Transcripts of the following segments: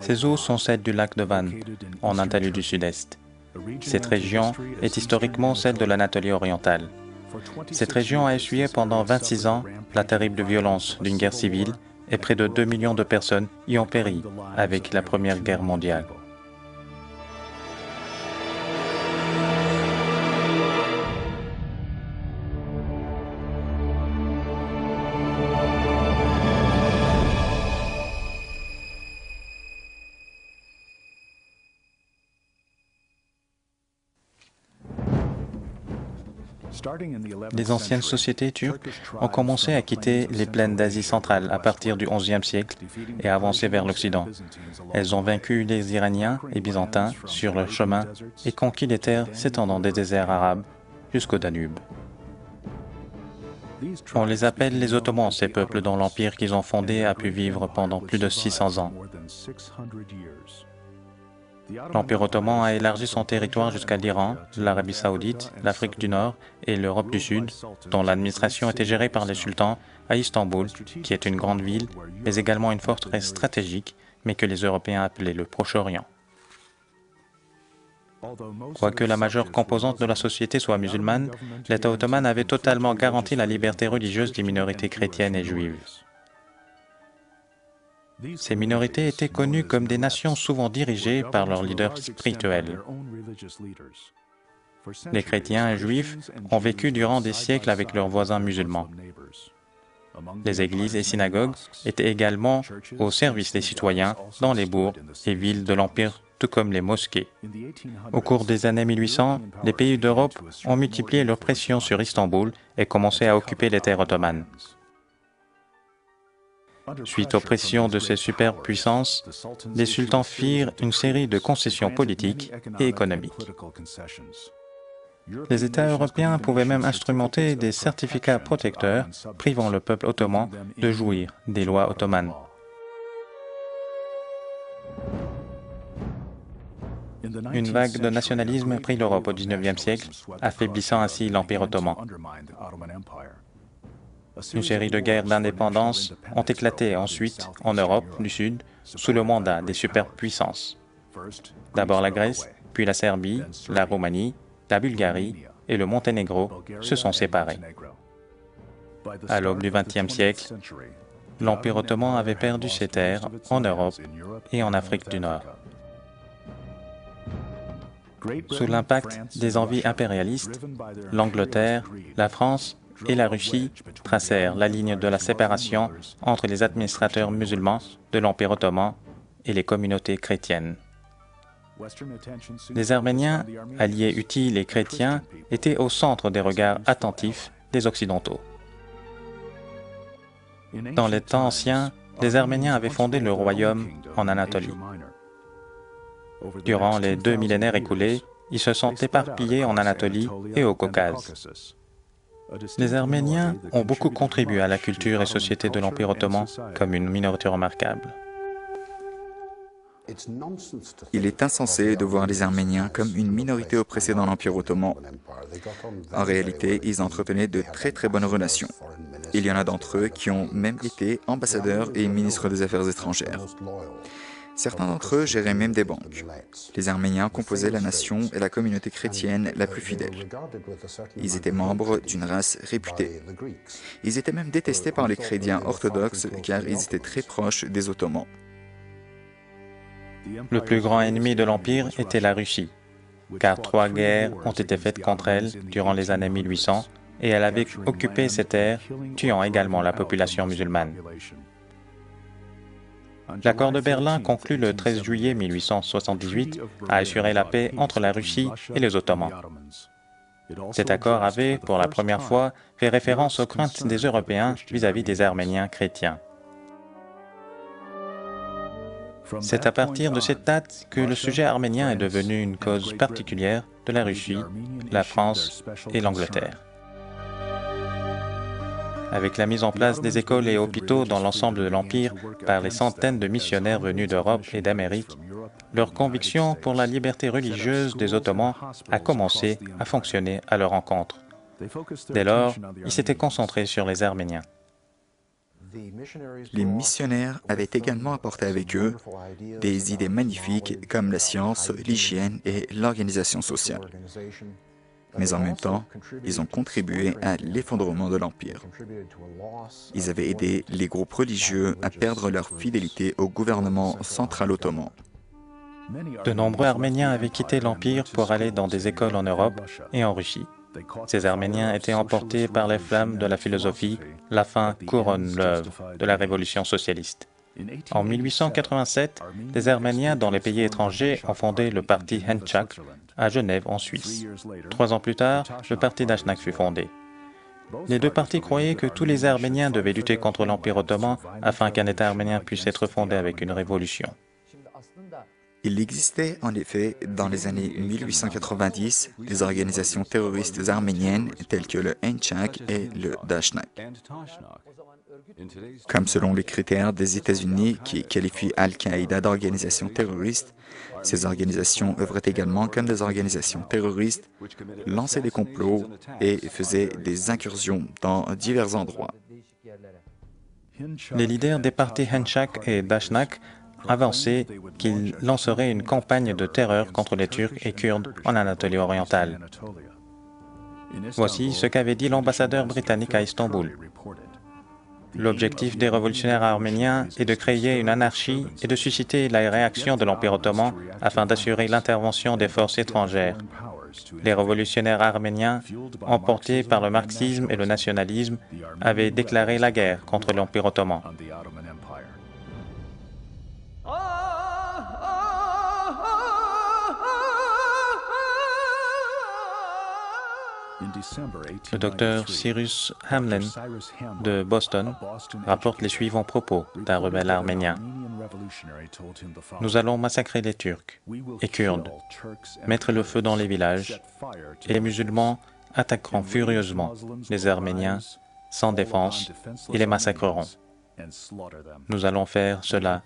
Ces eaux sont celles du lac de Van, en Anatolie du Sud-Est. Cette région est historiquement celle de l'Anatolie orientale. Cette région a essuyé pendant 26 ans la terrible violence d'une guerre civile et près de 2 millions de personnes y ont péri avec la Première Guerre mondiale. Les anciennes sociétés turques ont commencé à quitter les plaines d'Asie centrale à partir du XIe siècle et à avancer vers l'Occident. Elles ont vaincu les Iraniens et Byzantins sur leur chemin et conquis les terres s'étendant des déserts arabes jusqu'au Danube. On les appelle les Ottomans, ces peuples dont l'empire qu'ils ont fondé a pu vivre pendant plus de 600 ans. L'Empire ottoman a élargi son territoire jusqu'à l'Iran, l'Arabie saoudite, l'Afrique du Nord et l'Europe du Sud, dont l'administration était gérée par les sultans, à Istanbul, qui est une grande ville, mais également une forteresse stratégique, mais que les Européens appelaient le Proche-Orient. Quoique la majeure composante de la société soit musulmane, l'État ottoman avait totalement garanti la liberté religieuse des minorités chrétiennes et juives. Ces minorités étaient connues comme des nations souvent dirigées par leurs leaders spirituels. Les chrétiens et juifs ont vécu durant des siècles avec leurs voisins musulmans. Les églises et synagogues étaient également au service des citoyens dans les bourgs et villes de l'Empire, tout comme les mosquées. Au cours des années 1800, les pays d'Europe ont multiplié leur pression sur Istanbul et commencé à occuper les terres ottomanes. Suite aux pressions de ces superpuissances, les sultans firent une série de concessions politiques et économiques. Les États européens pouvaient même instrumenter des certificats protecteurs privant le peuple ottoman de jouir des lois ottomanes. Une vague de nationalisme prit l'Europe au XIXe siècle, affaiblissant ainsi l'Empire ottoman. Une série de guerres d'indépendance ont éclaté ensuite en Europe du Sud sous le mandat des superpuissances. D'abord la Grèce, puis la Serbie, la Roumanie, la Bulgarie et le Monténégro se sont séparés. À l'aube du XXe siècle, l'Empire ottoman avait perdu ses terres en Europe et en Afrique du Nord. Sous l'impact des envies impérialistes, l'Angleterre, la France et la Russie tracèrent la ligne de la séparation entre les administrateurs musulmans de l'Empire ottoman et les communautés chrétiennes. Les Arméniens, alliés utiles et chrétiens, étaient au centre des regards attentifs des Occidentaux. Dans les temps anciens, les Arméniens avaient fondé le royaume en Anatolie. Durant les 2 millénaires écoulés, ils se sont éparpillés en Anatolie et au Caucase. Les Arméniens ont beaucoup contribué à la culture et société de l'Empire ottoman comme une minorité remarquable. Il est insensé de voir les Arméniens comme une minorité oppressée dans l'Empire ottoman. En réalité, ils entretenaient de très bonnes relations. Il y en a d'entre eux qui ont même été ambassadeurs et ministres des Affaires étrangères. Certains d'entre eux géraient même des banques. Les Arméniens composaient la nation et la communauté chrétienne la plus fidèle. Ils étaient membres d'une race réputée. Ils étaient même détestés par les chrétiens orthodoxes car ils étaient très proches des Ottomans. Le plus grand ennemi de l'Empire était la Russie, car 3 guerres ont été faites contre elle durant les années 1800 et elle avait occupé ces terres, tuant également la population musulmane. L'accord de Berlin, conclu le 13 juillet 1878, a assuré la paix entre la Russie et les Ottomans. Cet accord avait, pour la première fois, fait référence aux craintes des Européens vis-à-vis des Arméniens chrétiens. C'est à partir de cette date que le sujet arménien est devenu une cause particulière de la Russie, la France et l'Angleterre. Avec la mise en place des écoles et hôpitaux dans l'ensemble de l'Empire par les centaines de missionnaires venus d'Europe et d'Amérique, leur conviction pour la liberté religieuse des Ottomans a commencé à fonctionner à leur encontre. Dès lors, ils s'étaient concentrés sur les Arméniens. Les missionnaires avaient également apporté avec eux des idées magnifiques comme la science, l'hygiène et l'organisation sociale. Mais en même temps, ils ont contribué à l'effondrement de l'Empire. Ils avaient aidé les groupes religieux à perdre leur fidélité au gouvernement central ottoman. De nombreux Arméniens avaient quitté l'Empire pour aller dans des écoles en Europe et en Russie. Ces Arméniens étaient emportés par les flammes de la philosophie. La fin couronne l'œuvre de la révolution socialiste. En 1887, des Arméniens dans les pays étrangers ont fondé le parti Hendchak à Genève, en Suisse. 3 ans plus tard, le parti Dashnak fut fondé. Les deux partis croyaient que tous les Arméniens devaient lutter contre l'Empire ottoman afin qu'un État arménien puisse être fondé avec une révolution. Il existait en effet dans les années 1890 des organisations terroristes arméniennes telles que le Hendchak et le Dashnak. Comme selon les critères des États-Unis qui qualifient Al-Qaïda d'organisation terroriste, ces organisations œuvraient également comme des organisations terroristes, lançaient des complots et faisaient des incursions dans divers endroits. Les leaders des partis Hendchak et Dashnak avançaient qu'ils lanceraient une campagne de terreur contre les Turcs et Kurdes en Anatolie orientale. Voici ce qu'avait dit l'ambassadeur britannique à Istanbul. L'objectif des révolutionnaires arméniens est de créer une anarchie et de susciter la réaction de l'Empire ottoman afin d'assurer l'intervention des forces étrangères. Les révolutionnaires arméniens, emportés par le marxisme et le nationalisme, avaient déclaré la guerre contre l'Empire ottoman. Le docteur Cyrus Hamlin de Boston rapporte les suivants propos d'un rebelle arménien. « Nous allons massacrer les Turcs et Kurdes, mettre le feu dans les villages, et les musulmans attaqueront furieusement les Arméniens sans défense et les massacreront. Nous allons faire cela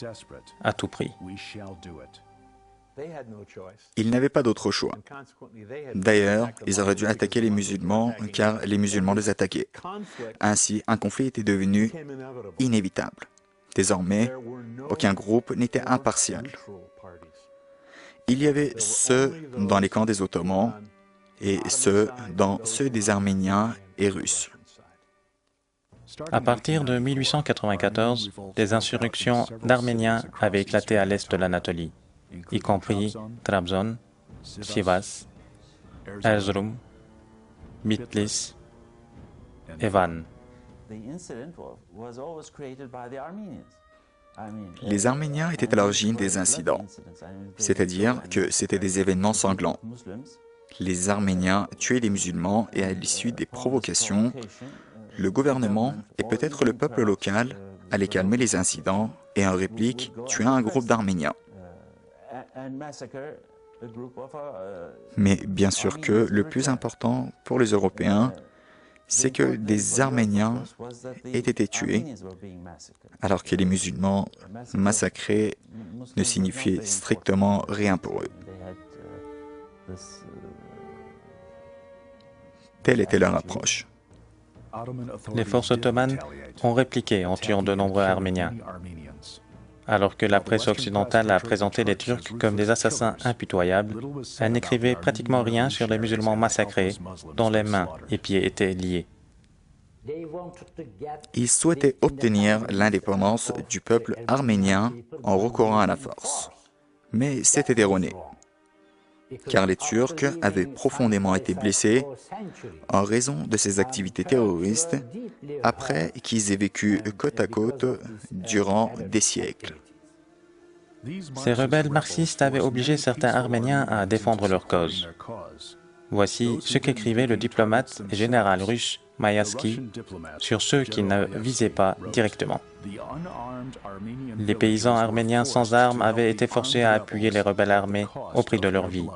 à tout prix. » Ils n'avaient pas d'autre choix. D'ailleurs, ils auraient dû attaquer les musulmans car les musulmans les attaquaient. Ainsi, un conflit était devenu inévitable. Désormais, aucun groupe n'était impartial. Il y avait ceux dans les camps des Ottomans et ceux dans ceux des Arméniens et Russes. À partir de 1894, des insurrections d'Arméniens avaient éclaté à l'est de l'Anatolie, y compris Trabzon, Sivas, Erzurum, Bitlis et Van. Les Arméniens étaient à l'origine des incidents, c'est-à-dire que c'étaient des événements sanglants. Les Arméniens tuaient les musulmans et à l'issue des provocations, le gouvernement et peut-être le peuple local allaient calmer les incidents et en réplique tuer un groupe d'Arméniens. Mais bien sûr que le plus important pour les Européens, c'est que des Arméniens aient été tués, alors que les musulmans massacrés ne signifiaient strictement rien pour eux. Telle était leur approche. Les forces ottomanes ont répliqué en tuant de nombreux Arméniens. Alors que la presse occidentale a présenté les Turcs comme des assassins impitoyables, elle n'écrivait pratiquement rien sur les musulmans massacrés, dont les mains et pieds étaient liés. Ils souhaitaient obtenir l'indépendance du peuple arménien en recourant à la force. Mais c'était erroné, car les Turcs avaient profondément été blessés en raison de ces activités terroristes après qu'ils aient vécu côte à côte durant des siècles. Ces rebelles marxistes avaient obligé certains Arméniens à défendre leur cause. Voici ce qu'écrivait le diplomate et général russe Mayatsky sur ceux qui ne visaient pas directement. Les paysans arméniens sans armes avaient été forcés à appuyer les rebelles armés au prix de leur vie.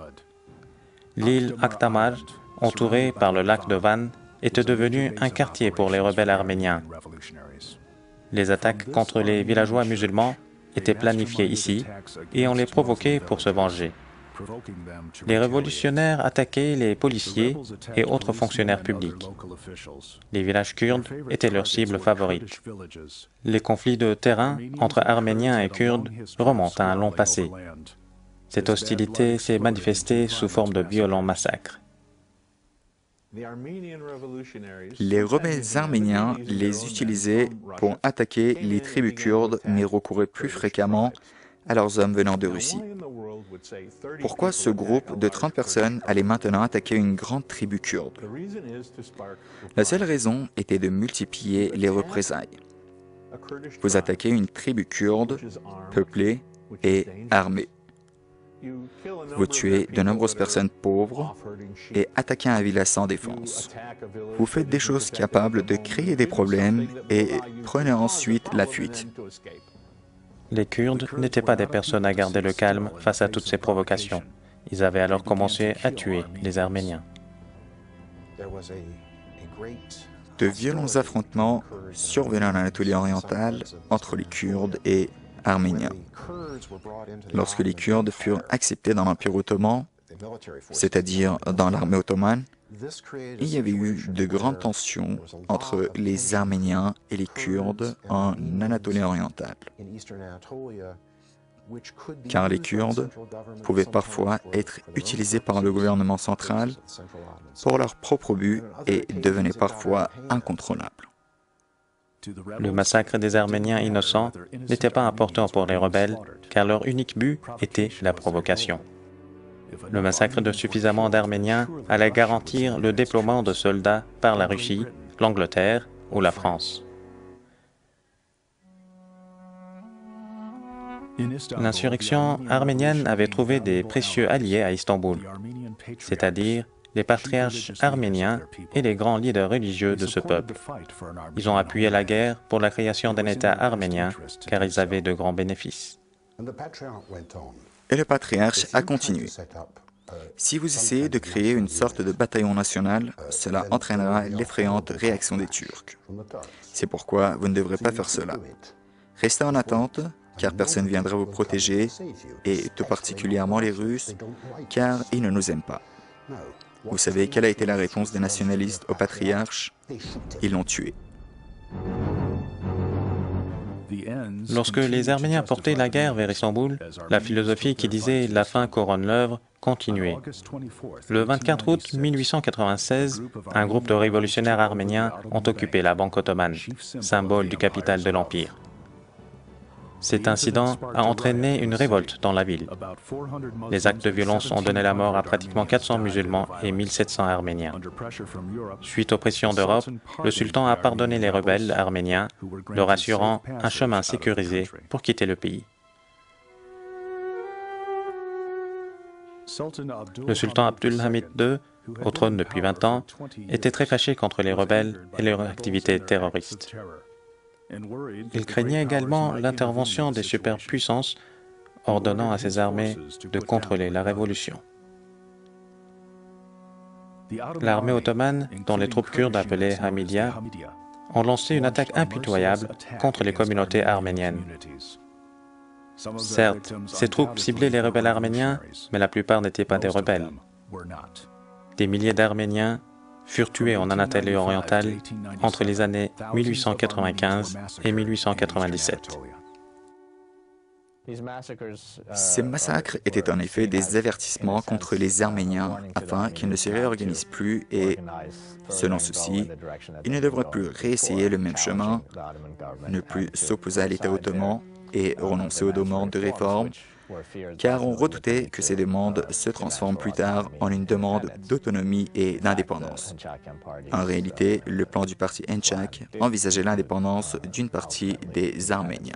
L'île Akhtamar, entourée par le lac de Van, était devenue un quartier pour les rebelles arméniens. Les attaques contre les villageois musulmans étaient planifiées ici et on les provoquait pour se venger. Les révolutionnaires attaquaient les policiers et autres fonctionnaires publics. Les villages kurdes étaient leur cible favorite. Les conflits de terrain entre Arméniens et Kurdes remontent à un long passé. Cette hostilité s'est manifestée sous forme de violents massacres. Les rebelles arméniens les utilisaient pour attaquer les tribus kurdes, mais recouraient plus fréquemment à leurs hommes venant de Russie. Pourquoi ce groupe de 30 personnes allait maintenant attaquer une grande tribu kurde? La seule raison était de multiplier les représailles. Vous attaquez une tribu kurde, peuplée et armée. Vous tuez de nombreuses personnes pauvres et attaquez un village sans défense. Vous faites des choses capables de créer des problèmes et prenez ensuite la fuite. Les Kurdes n'étaient pas des personnes à garder le calme face à toutes ces provocations. Ils avaient alors commencé à tuer les Arméniens. De violents affrontements survenaient en Anatolie orientale entre les Kurdes et Arméniens. Lorsque les Kurdes furent acceptés dans l'Empire ottoman, c'est-à-dire dans l'armée ottomane, il y avait eu de grandes tensions entre les Arméniens et les Kurdes en Anatolie orientale, car les Kurdes pouvaient parfois être utilisés par le gouvernement central pour leur propre but et devenaient parfois incontrôlables. Le massacre des Arméniens innocents n'était pas important pour les rebelles, car leur unique but était la provocation. Le massacre de suffisamment d'Arméniens allait garantir le déploiement de soldats par la Russie, l'Angleterre ou la France. L'insurrection arménienne avait trouvé des précieux alliés à Istanbul, c'est-à-dire les patriarches arméniens et les grands leaders religieux de ce peuple. Ils ont appuyé la guerre pour la création d'un État arménien, car ils avaient de grands bénéfices. Et le patriarche a continué. Si vous essayez de créer une sorte de bataillon national, cela entraînera l'effrayante réaction des Turcs. C'est pourquoi vous ne devrez pas faire cela. Restez en attente, car personne ne viendra vous protéger, et tout particulièrement les Russes, car ils ne nous aiment pas. Vous savez quelle a été la réponse des nationalistes au patriarche? Ils l'ont tué. Lorsque les Arméniens portaient la guerre vers Istanbul, la philosophie qui disait « la fin couronne l'œuvre » continuait. Le 24 août 1896, un groupe de révolutionnaires arméniens ont occupé la Banque ottomane, symbole du capital de l'Empire. Cet incident a entraîné une révolte dans la ville. Les actes de violence ont donné la mort à pratiquement 400 musulmans et 1700 Arméniens. Suite aux pressions d'Europe, le sultan a pardonné les rebelles arméniens, leur assurant un chemin sécurisé pour quitter le pays. Le sultan Abdülhamid II, au trône depuis 20 ans, était très fâché contre les rebelles et leurs activités terroristes. Il craignait également l'intervention des superpuissances, ordonnant à ses armées de contrôler la révolution. L'armée ottomane, dont les troupes kurdes appelées Hamidia, ont lancé une attaque impitoyable contre les communautés arméniennes. Certes, ces troupes ciblaient les rebelles arméniens, mais la plupart n'étaient pas des rebelles. Des milliers d'Arméniens furent tués en Anatolie orientale entre les années 1895 et 1897. Ces massacres étaient en effet des avertissements contre les Arméniens afin qu'ils ne se réorganisent plus et, selon ceci, ils ne devraient plus réessayer le même chemin, ne plus s'opposer à l'État ottoman et renoncer aux demandes de réforme, car on redoutait que ces demandes se transforment plus tard en une demande d'autonomie et d'indépendance. En réalité, le plan du parti Enchak envisageait l'indépendance d'une partie des Arméniens.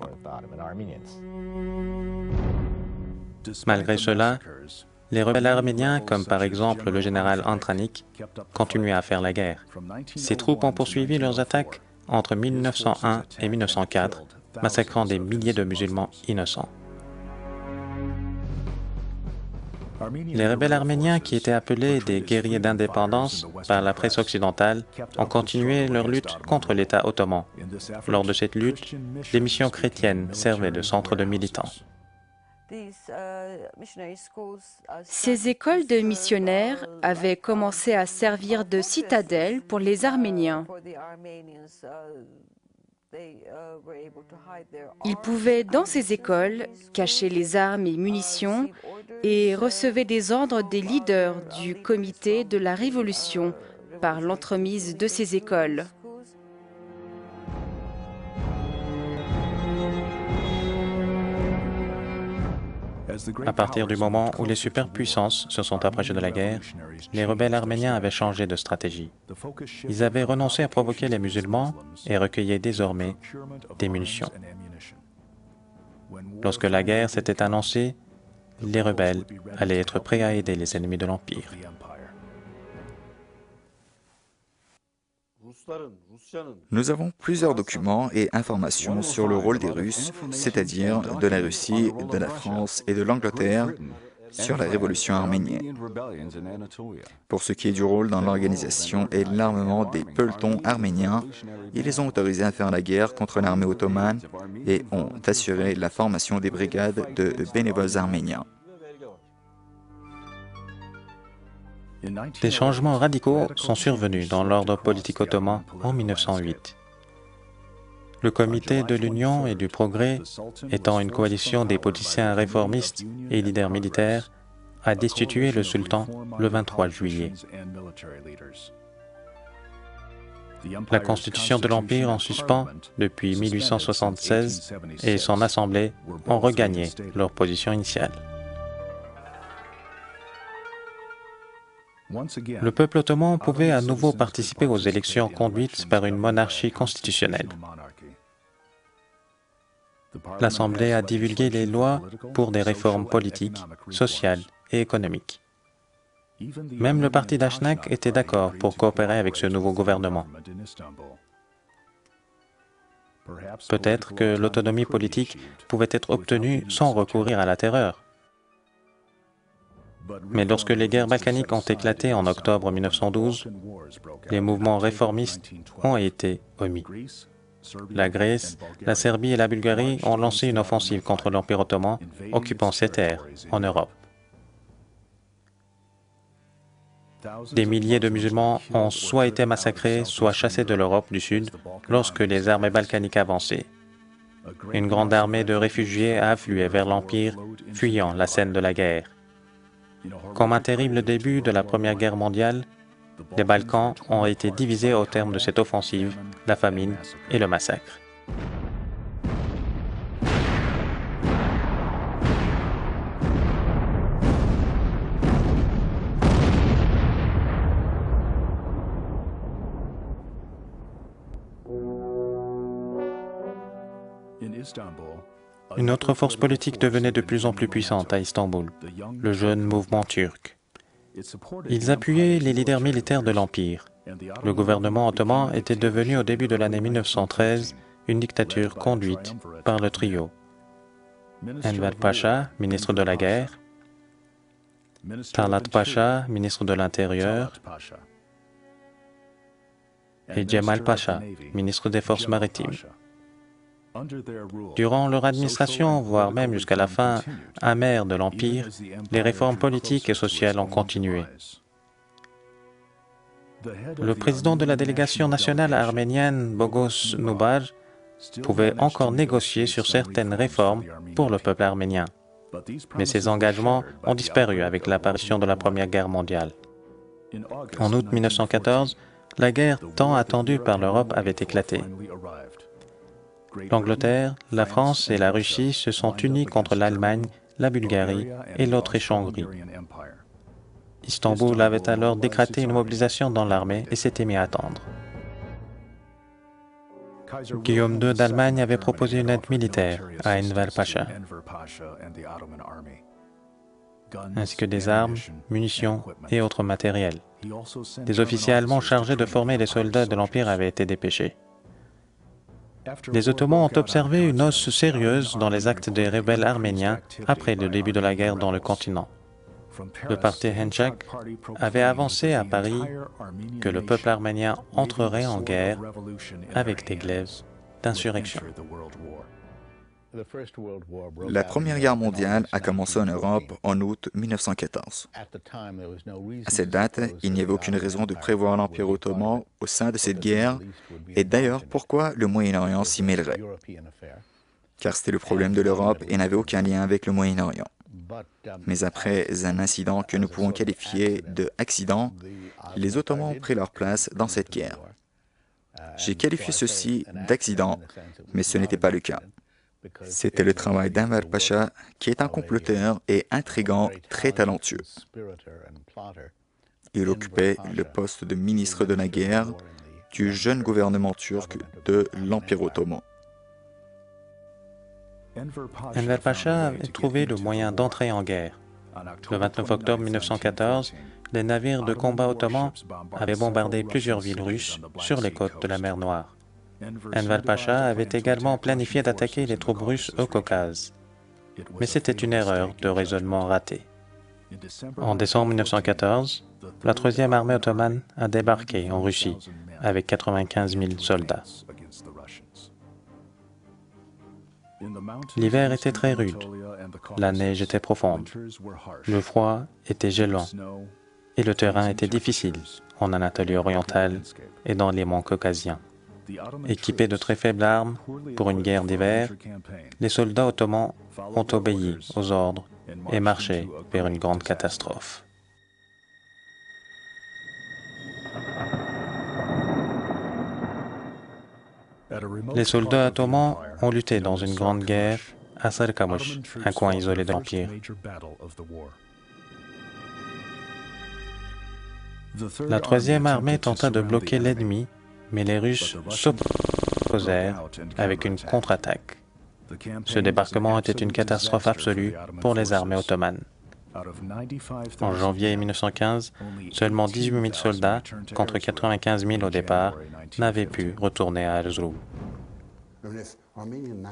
Malgré cela, les rebelles arméniens, comme par exemple le général Antranik, continuaient à faire la guerre. Ces troupes ont poursuivi leurs attaques entre 1901 et 1904, massacrant des milliers de musulmans innocents. Les rebelles arméniens, qui étaient appelés des guerriers d'indépendance par la presse occidentale, ont continué leur lutte contre l'État ottoman. Lors de cette lutte, des missions chrétiennes servaient de centre de militants. Ces écoles de missionnaires avaient commencé à servir de citadelle pour les Arméniens. Ils pouvaient, dans ces écoles, cacher les armes et munitions et recevaient des ordres des leaders du comité de la Révolution par l'entremise de ces écoles. À partir du moment où les superpuissances se sont approchées de la guerre, les rebelles arméniens avaient changé de stratégie. Ils avaient renoncé à provoquer les musulmans et recueillaient désormais des munitions. Lorsque la guerre s'était annoncée, les rebelles allaient être prêts à aider les ennemis de l'Empire. Nous avons plusieurs documents et informations sur le rôle des Russes, c'est-à-dire de la Russie, de la France et de l'Angleterre, sur la révolution arménienne. Pour ce qui est du rôle dans l'organisation et l'armement des pelotons arméniens, ils les ont autorisés à faire la guerre contre l'armée ottomane et ont assuré la formation des brigades de bénévoles arméniens. Des changements radicaux sont survenus dans l'ordre politique ottoman en 1908. Le Comité de l'Union et du Progrès, étant une coalition des politiciens réformistes et leaders militaires, a destitué le sultan le 23 juillet. La constitution de l'Empire en suspens depuis 1876 et son assemblée ont regagné leur position initiale. Le peuple ottoman pouvait à nouveau participer aux élections conduites par une monarchie constitutionnelle. L'Assemblée a divulgué les lois pour des réformes politiques, sociales et économiques. Même le parti d'Ashnak était d'accord pour coopérer avec ce nouveau gouvernement. Peut-être que l'autonomie politique pouvait être obtenue sans recourir à la terreur. Mais lorsque les guerres balkaniques ont éclaté en octobre 1912, les mouvements réformistes ont été omis. La Grèce, la Serbie et la Bulgarie ont lancé une offensive contre l'Empire ottoman, occupant ces terres en Europe. Des milliers de musulmans ont soit été massacrés, soit chassés de l'Europe du Sud lorsque les armées balkaniques avançaient. Une grande armée de réfugiés a afflué vers l'Empire, fuyant la scène de la guerre. Comme un terrible début de la Première Guerre mondiale, les Balkans ont été divisés au terme de cette offensive, la famine et le massacre. Une autre force politique devenait de plus en plus puissante à Istanbul, le jeune mouvement turc. Ils appuyaient les leaders militaires de l'Empire. Le gouvernement ottoman était devenu au début de l'année 1913 une dictature conduite par le trio Enver Pacha, ministre de la Guerre, Talat Pacha, ministre de l'Intérieur, et Cemal Pacha, ministre des Forces maritimes. Durant leur administration, voire même jusqu'à la fin amère de l'Empire, les réformes politiques et sociales ont continué. Le président de la délégation nationale arménienne, Bogos Nubar, pouvait encore négocier sur certaines réformes pour le peuple arménien. Mais ces engagements ont disparu avec l'apparition de la Première Guerre mondiale. En août 1914, la guerre tant attendue par l'Europe avait éclaté. L'Angleterre, la France et la Russie se sont unis contre l'Allemagne, la Bulgarie et l'Autriche-Hongrie. Istanbul avait alors décrété une mobilisation dans l'armée et s'était mis à attendre. Guillaume II d'Allemagne avait proposé une aide militaire à Enver Pacha, ainsi que des armes, munitions et autres matériels. Des officiers allemands chargés de former les soldats de l'Empire avaient été dépêchés. Les Ottomans ont observé une hausse sérieuse dans les actes des rebelles arméniens après le début de la guerre dans le continent. Le parti Henchak avait avancé à Paris que le peuple arménien entrerait en guerre avec des glaives d'insurrection. La Première Guerre mondiale a commencé en Europe en août 1914. À cette date, il n'y avait aucune raison de prévoir l'Empire ottoman au sein de cette guerre, et d'ailleurs pourquoi le Moyen-Orient s'y mêlerait, car c'était le problème de l'Europe et n'avait aucun lien avec le Moyen-Orient. Mais après un incident que nous pouvons qualifier de accident, les Ottomans ont pris leur place dans cette guerre. J'ai qualifié ceci d'accident, mais ce n'était pas le cas. C'était le travail d'Enver Pacha, qui est un comploteur et intrigant très talentueux. Il occupait le poste de ministre de la guerre du jeune gouvernement turc de l'Empire ottoman. Enver Pacha avait trouvé le moyen d'entrer en guerre. Le 29 octobre 1914, les navires de combat ottomans avaient bombardé plusieurs villes russes sur les côtes de la mer Noire. Enver Pacha avait également planifié d'attaquer les troupes russes au Caucase. Mais c'était une erreur de raisonnement ratée. En décembre 1914, la 3e armée ottomane a débarqué en Russie avec 95 000 soldats. L'hiver était très rude, la neige était profonde, le froid était gelant et le terrain était difficile en Anatolie orientale et dans les monts caucasiens. Équipés de très faibles armes pour une guerre d'hiver, les soldats ottomans ont obéi aux ordres et marché vers une grande catastrophe. Les soldats ottomans ont lutté dans une grande guerre à Sarkamış, un coin isolé de l'Empire. La 3e armée tenta de bloquer l'ennemi, mais les Russes s'opposèrent avec une contre-attaque. Ce débarquement était une catastrophe absolue pour les armées ottomanes. En janvier 1915, seulement 18 000 soldats, contre 95 000 au départ, n'avaient pu retourner à Erzurum.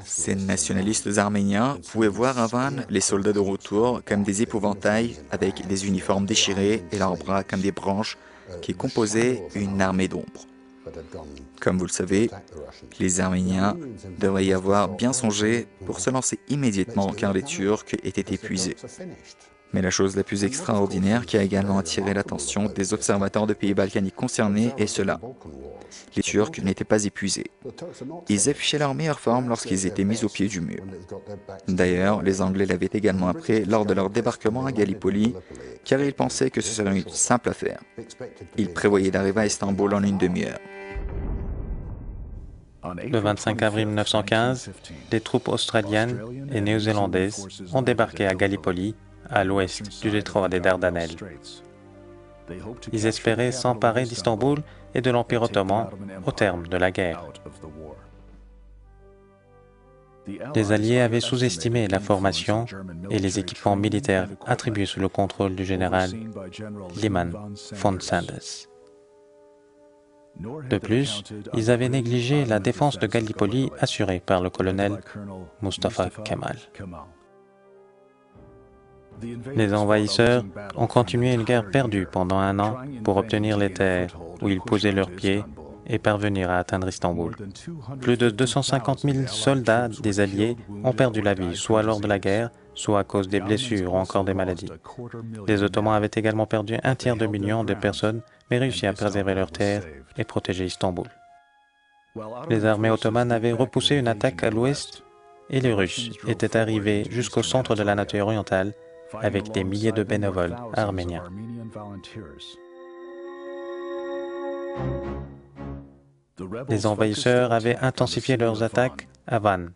Ces nationalistes arméniens pouvaient voir à Van les soldats de retour comme des épouvantails avec des uniformes déchirés et leurs bras comme des branches qui composaient une armée d'ombre. Comme vous le savez, les Arméniens devraient y avoir bien songé pour se lancer immédiatement car les Turcs étaient épuisés. Mais la chose la plus extraordinaire qui a également attiré l'attention des observateurs de pays balkaniques concernés est cela. Les Turcs n'étaient pas épuisés. Ils affichaient leur meilleure forme lorsqu'ils étaient mis au pied du mur. D'ailleurs, les Anglais l'avaient également appris lors de leur débarquement à Gallipoli, car ils pensaient que ce serait une simple affaire. Ils prévoyaient d'arriver à Istanbul en une demi-heure. Le 25 avril 1915, les troupes australiennes et néo-zélandaises ont débarqué à Gallipoli, à l'ouest du détroit des Dardanelles. Ils espéraient s'emparer d'Istanbul et de l'Empire ottoman au terme de la guerre. Les Alliés avaient sous-estimé la formation et les équipements militaires attribués sous le contrôle du général Liman von Sanders. De plus, ils avaient négligé la défense de Gallipoli assurée par le colonel Mustafa Kemal. Les envahisseurs ont continué une guerre perdue pendant 1 an pour obtenir les terres où ils posaient leurs pieds et parvenir à atteindre Istanbul. Plus de 250 000 soldats des Alliés ont perdu la vie, soit lors de la guerre, soit à cause des blessures ou encore des maladies. Les Ottomans avaient également perdu 1/3 million de personnes, mais réussi à préserver leurs terres et protéger Istanbul. Les armées ottomanes avaient repoussé une attaque à l'ouest et les Russes étaient arrivés jusqu'au centre de l'Anatolie orientale avec des milliers de bénévoles arméniens. Les envahisseurs avaient intensifié leurs attaques à Van.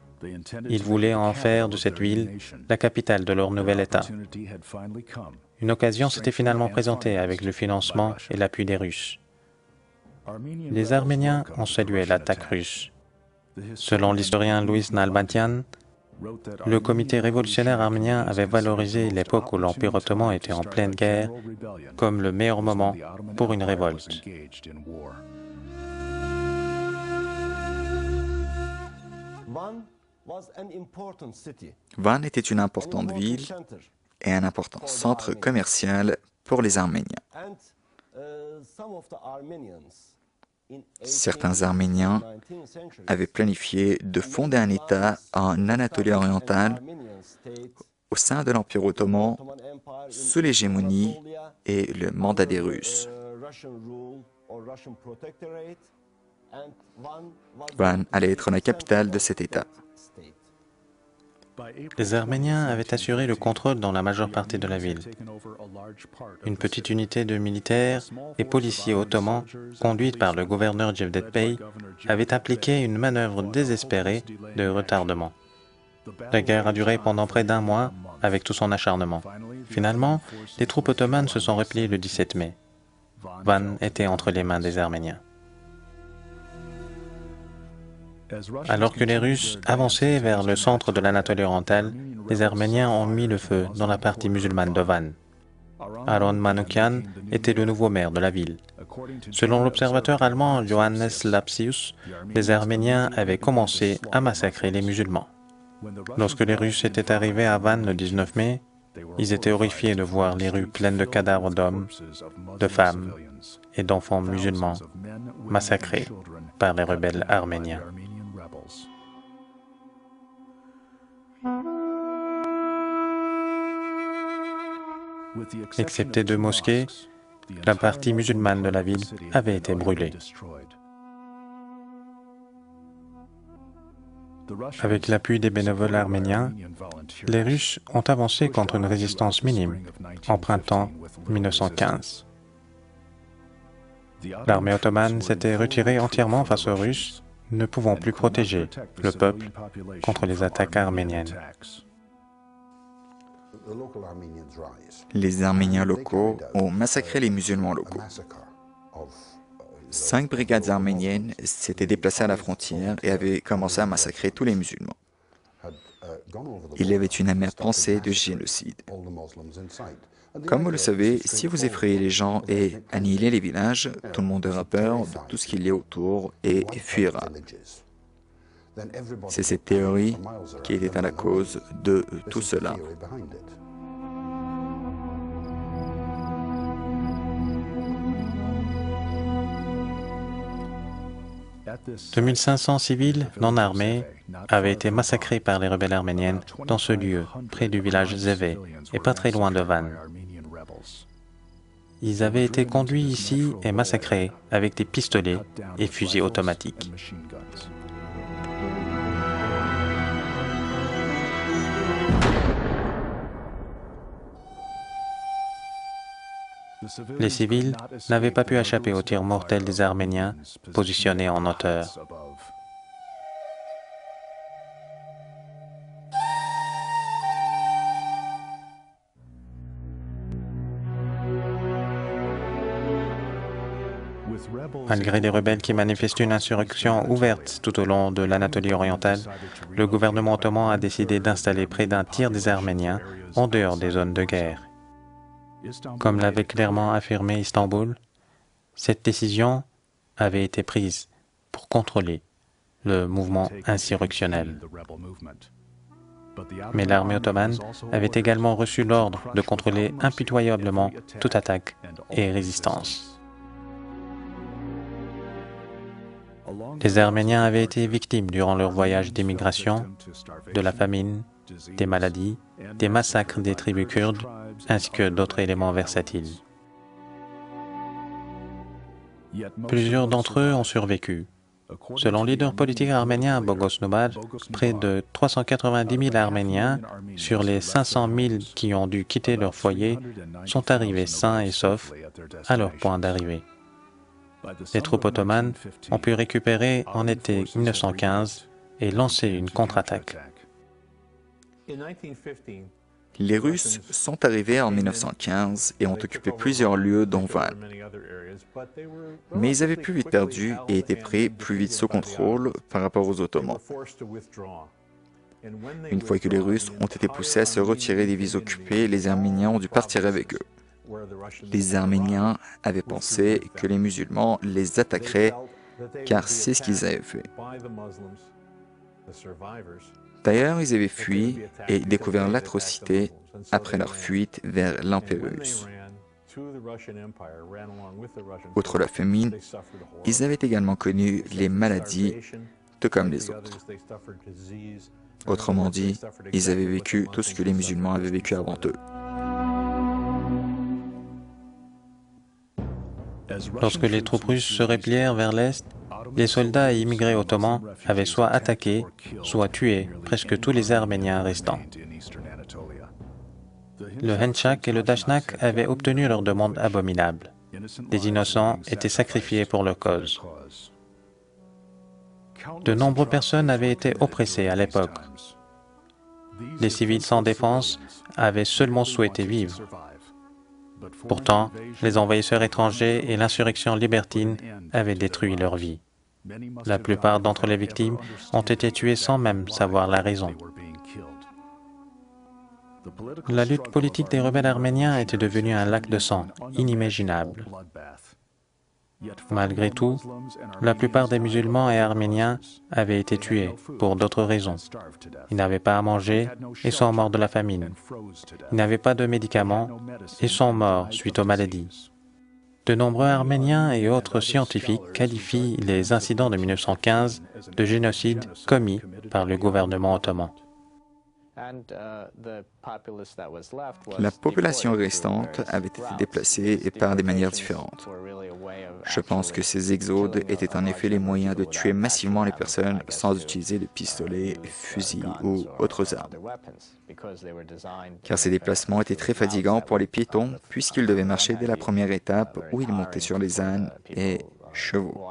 Ils voulaient en faire de cette ville la capitale de leur nouvel État. Une occasion s'était finalement présentée avec le financement et l'appui des Russes. Les Arméniens ont salué l'attaque russe. Selon l'historien Louis Nalbantian, le comité révolutionnaire arménien avait valorisé l'époque où l'Empire ottoman était en pleine guerre comme le meilleur moment pour une révolte. Van était une importante ville et un important centre commercial pour les Arméniens. Certains Arméniens avaient planifié de fonder un État en Anatolie orientale au sein de l'Empire ottoman sous l'hégémonie et le mandat des Russes. Van allait être la capitale de cet État. Les Arméniens avaient assuré le contrôle dans la majeure partie de la ville. Une petite unité de militaires et policiers ottomans, conduite par le gouverneur Cevdet Bey, avait appliqué une manœuvre désespérée de retardement. La guerre a duré pendant près d'un mois, avec tout son acharnement. Finalement, les troupes ottomanes se sont repliées le 17 mai. Van était entre les mains des Arméniens. Alors que les Russes avançaient vers le centre de l'Anatolie orientale, les Arméniens ont mis le feu dans la partie musulmane de Van. Aron Manoukian était le nouveau maire de la ville. Selon l'observateur allemand Johannes Lapsius, les Arméniens avaient commencé à massacrer les musulmans. Lorsque les Russes étaient arrivés à Van le 19 mai, ils étaient horrifiés de voir les rues pleines de cadavres d'hommes, de femmes et d'enfants musulmans massacrés par les rebelles arméniens. Excepté deux mosquées, la partie musulmane de la ville avait été brûlée. Avec l'appui des bénévoles arméniens, les Russes ont avancé contre une résistance minime en printemps 1915. L'armée ottomane s'était retirée entièrement face aux Russes, ne pouvant plus protéger le peuple contre les attaques arméniennes. Les Arméniens locaux ont massacré les musulmans locaux. 5 brigades arméniennes s'étaient déplacées à la frontière et avaient commencé à massacrer tous les musulmans. Il y avait une amère pensée de génocide. Comme vous le savez, si vous effrayez les gens et annihilez les villages, tout le monde aura peur de tout ce qu'il y a autour et fuira. C'est cette théorie qui était à la cause de tout cela. 2500 civils non armés avaient été massacrés par les rebelles arméniennes dans ce lieu, près du village Zeve, et pas très loin de Van. Ils avaient été conduits ici et massacrés avec des pistolets et fusils automatiques. Les civils n'avaient pas pu échapper aux tirs mortels des Arméniens positionnés en hauteur. Malgré les rebelles qui manifestent une insurrection ouverte tout au long de l'Anatolie orientale, le gouvernement ottoman a décidé d'installer près d'un tiers des Arméniens en dehors des zones de guerre. Comme l'avait clairement affirmé Istanbul, cette décision avait été prise pour contrôler le mouvement insurrectionnel. Mais l'armée ottomane avait également reçu l'ordre de contrôler impitoyablement toute attaque et résistance. Les Arméniens avaient été victimes durant leur voyage d'émigration de la famine, des maladies, des massacres des tribus kurdes, ainsi que d'autres éléments versatiles. Plusieurs d'entre eux ont survécu. Selon le leader politique arménien Bogos Nubar, près de 390 000 Arméniens sur les 500 000 qui ont dû quitter leur foyer sont arrivés sains et saufs à leur point d'arrivée. Les troupes ottomanes ont pu récupérer en été 1915 et lancer une contre-attaque. Les Russes sont arrivés en 1915 et ont occupé plusieurs lieux dont Van. Mais ils avaient plus vite perdu et étaient pris plus vite sous contrôle par rapport aux Ottomans. Une fois que les Russes ont été poussés à se retirer des villes occupées, les Arméniens ont dû partir avec eux. Les Arméniens avaient pensé que les musulmans les attaqueraient, car c'est ce qu'ils avaient fait. D'ailleurs, ils avaient fui et découvert l'atrocité après leur fuite vers l'Empire russe. Outre la famine, ils avaient également connu les maladies, tout comme les autres. Autrement dit, ils avaient vécu tout ce que les musulmans avaient vécu avant eux. Lorsque les troupes russes se replièrent vers l'est, les soldats et immigrés ottomans avaient soit attaqué, soit tué presque tous les Arméniens restants. Le Henchak et le Dashnak avaient obtenu leur demande abominable. Des innocents étaient sacrifiés pour leur cause. De nombreuses personnes avaient été oppressées à l'époque. Les civils sans défense avaient seulement souhaité vivre. Pourtant, les envahisseurs étrangers et l'insurrection libertine avaient détruit leur vie. La plupart d'entre les victimes ont été tuées sans même savoir la raison. La lutte politique des rebelles arméniens était devenue un lac de sang inimaginable. Malgré tout, la plupart des musulmans et arméniens avaient été tués pour d'autres raisons. Ils n'avaient pas à manger et sont morts de la famine. Ils n'avaient pas de médicaments et sont morts suite aux maladies. De nombreux Arméniens et autres scientifiques qualifient les incidents de 1915 de génocide commis par le gouvernement ottoman. La population restante avait été déplacée et par des manières différentes. Je pense que ces exodes étaient en effet les moyens de tuer massivement les personnes sans utiliser de pistolets, fusils ou autres armes. Car ces déplacements étaient très fatigants pour les piétons puisqu'ils devaient marcher dès la première étape où ils montaient sur les ânes et chevaux.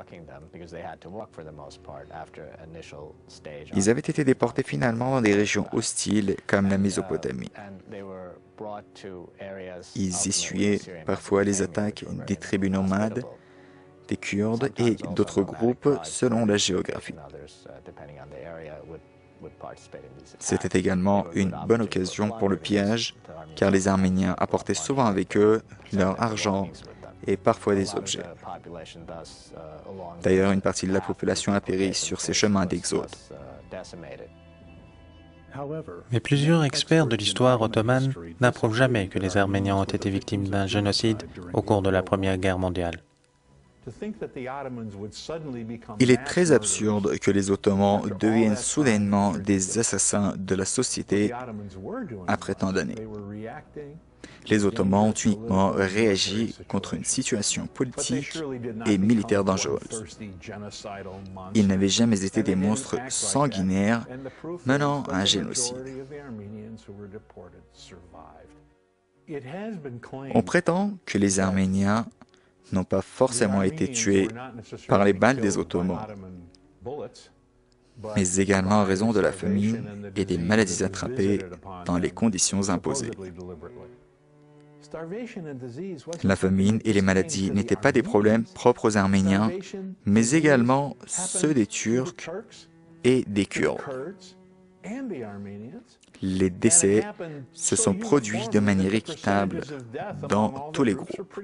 Ils avaient été déportés finalement dans des régions hostiles comme la Mésopotamie. Ils essuyaient parfois les attaques des tribus nomades, des Kurdes et d'autres groupes selon la géographie. C'était également une bonne occasion pour le pillage, car les Arméniens apportaient souvent avec eux leur argent et parfois des objets. D'ailleurs, une partie de la population a péri sur ces chemins d'exode. Mais plusieurs experts de l'histoire ottomane n'approuvent jamais que les Arméniens ont été victimes d'un génocide au cours de la Première Guerre mondiale. Il est très absurde que les Ottomans deviennent soudainement des assassins de la société après tant d'années. Les Ottomans ont uniquement réagi contre une situation politique et militaire dangereuse. Ils n'avaient jamais été des monstres sanguinaires menant à un génocide. On prétend que les Arméniens n'ont pas forcément été tués par les balles des Ottomans, mais également en raison de la famine et des maladies attrapées dans les conditions imposées. La famine et les maladies n'étaient pas des problèmes propres aux Arméniens, mais également ceux des Turcs et des Kurdes. Les décès se sont produits de manière équitable dans tous les groupes.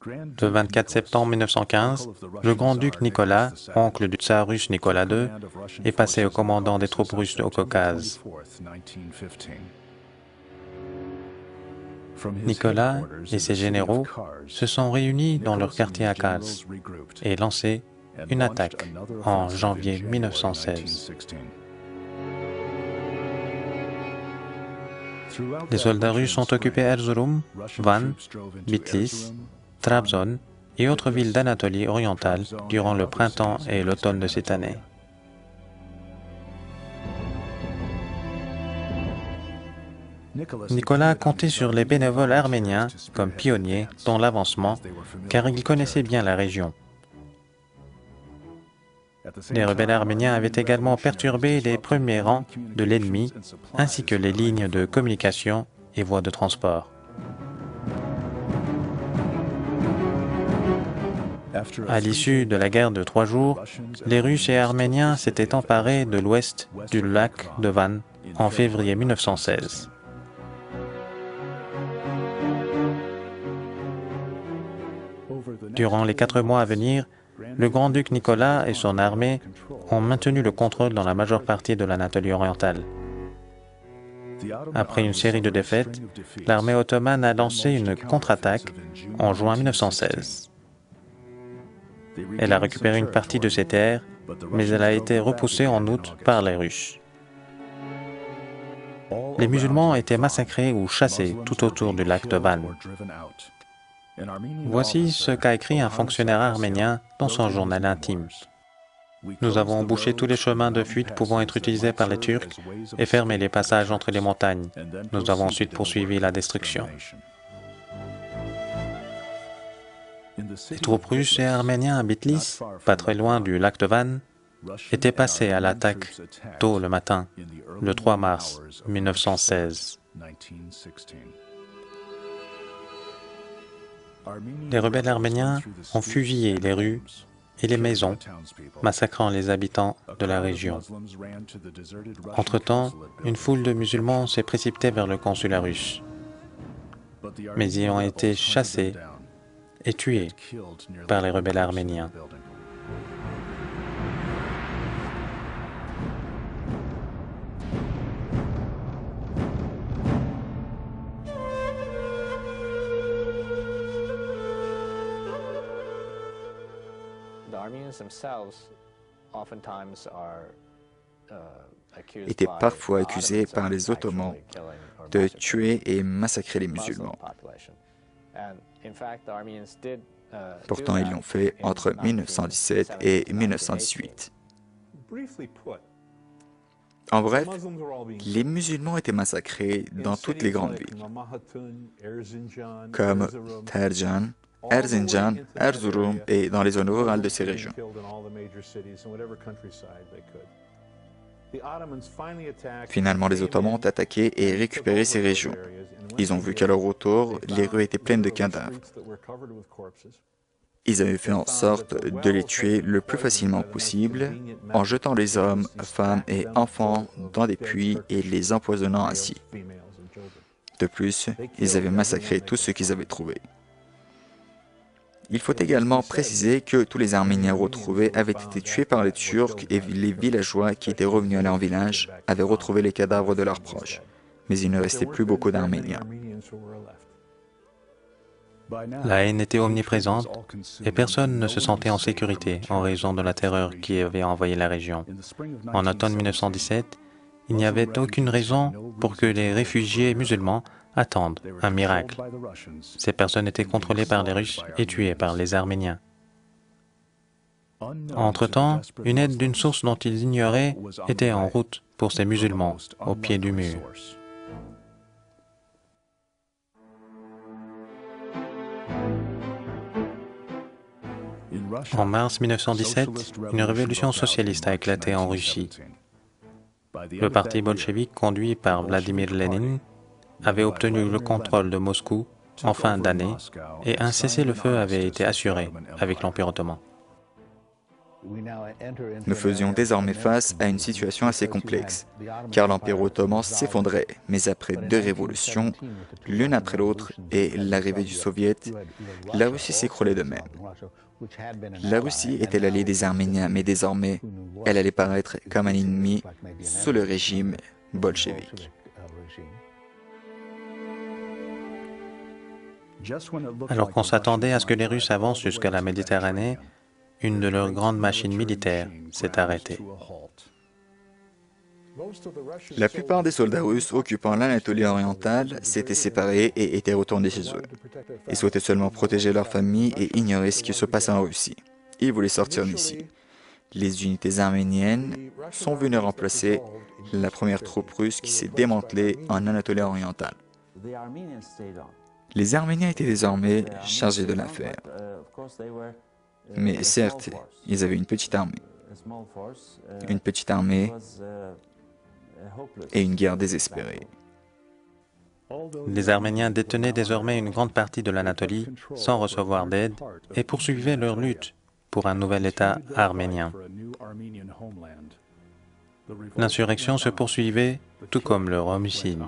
Le 24 septembre 1915, le grand-duc Nicolas, oncle du tsar russe Nicolas II, est passé au commandant des troupes russes au Caucase. Nicolas et ses généraux se sont réunis dans leur quartier à Kars et lancé une attaque en janvier 1916. Les soldats russes ont occupé Erzurum, Van, Bitlis, Trabzon et autres villes d'Anatolie orientale durant le printemps et l'automne de cette année. Nicolas comptait sur les bénévoles arméniens comme pionniers dans l'avancement, car ils connaissaient bien la région. Les rebelles arméniens avaient également perturbé les premiers rangs de l'ennemi, ainsi que les lignes de communication et voies de transport. À l'issue de la guerre de 3 jours, les Russes et Arméniens s'étaient emparés de l'ouest du lac de Van en février 1916. Durant les 4 mois à venir, le grand-duc Nicolas et son armée ont maintenu le contrôle dans la majeure partie de l'Anatolie orientale. Après une série de défaites, l'armée ottomane a lancé une contre-attaque en juin 1916. Elle a récupéré une partie de ses terres, mais elle a été repoussée en août par les Russes. Les musulmans ont été massacrés ou chassés tout autour du lac de Van. Voici ce qu'a écrit un fonctionnaire arménien dans son journal intime. Nous avons bouché tous les chemins de fuite pouvant être utilisés par les Turcs et fermé les passages entre les montagnes. Nous avons ensuite poursuivi la destruction. Les troupes russes et arméniens à Bitlis, pas très loin du lac de Van, étaient passés à l'attaque tôt le matin, le 3 mars 1916. Les rebelles arméniens ont fusillé les rues et les maisons, massacrant les habitants de la région. Entre-temps, une foule de musulmans s'est précipitée vers le consulat russe, mais ils ont été chassés et tués par les rebelles arméniens. Étaient parfois accusés par les Ottomans de tuer et massacrer les musulmans. Pourtant, ils l'ont fait entre 1917 et 1918. En bref, les musulmans étaient massacrés dans toutes les grandes villes, comme Terjan, Erzincan, Erzurum et dans les zones rurales de ces régions. Finalement, les Ottomans ont attaqué et récupéré ces régions. Ils ont vu qu'à leur retour, les rues étaient pleines de cadavres. Ils avaient fait en sorte de les tuer le plus facilement possible en jetant les hommes, femmes et enfants dans des puits et les empoisonnant ainsi. De plus, ils avaient massacré tous ceux qu'ils avaient trouvés. Il faut également préciser que tous les Arméniens retrouvés avaient été tués par les Turcs et les villageois qui étaient revenus à leur village avaient retrouvé les cadavres de leurs proches. Mais il ne restait plus beaucoup d'Arméniens. La haine était omniprésente et personne ne se sentait en sécurité en raison de la terreur qui avait envahi la région. En automne 1917, il n'y avait aucune raison pour que les réfugiés musulmans attendent un miracle. Ces personnes étaient contrôlées par les Russes et tuées par les Arméniens. Entre-temps, une aide d'une source dont ils ignoraient était en route pour ces musulmans au pied du mur. En mars 1917, une révolution socialiste a éclaté en Russie. Le parti bolchevique, conduit par Vladimir Lénine, avait obtenu le contrôle de Moscou en fin d'année et un cessez-le-feu avait été assuré avec l'Empire ottoman. Nous faisions désormais face à une situation assez complexe, car l'Empire ottoman s'effondrait, mais après deux révolutions, l'une après l'autre, et l'arrivée du Soviet, la Russie s'écroulait de même. La Russie était l'allié des Arméniens, mais désormais, elle allait paraître comme un ennemi sous le régime bolchevique. Alors qu'on s'attendait à ce que les Russes avancent jusqu'à la Méditerranée, une de leurs grandes machines militaires s'est arrêtée. La plupart des soldats russes occupant l'Anatolie orientale s'étaient séparés et étaient retournés chez eux. Ils souhaitaient seulement protéger leur famille et ignorer ce qui se passait en Russie. Ils voulaient sortir d'ici. Les unités arméniennes sont venues remplacer la première troupe russe qui s'est démantelée en Anatolie orientale. Les Arméniens étaient désormais chargés de l'affaire. Mais certes, ils avaient une petite armée. Une petite armée et une guerre désespérée. Les Arméniens détenaient désormais une grande partie de l'Anatolie sans recevoir d'aide et poursuivaient leur lutte pour un nouvel État arménien. L'insurrection se poursuivait, tout comme leur homicide.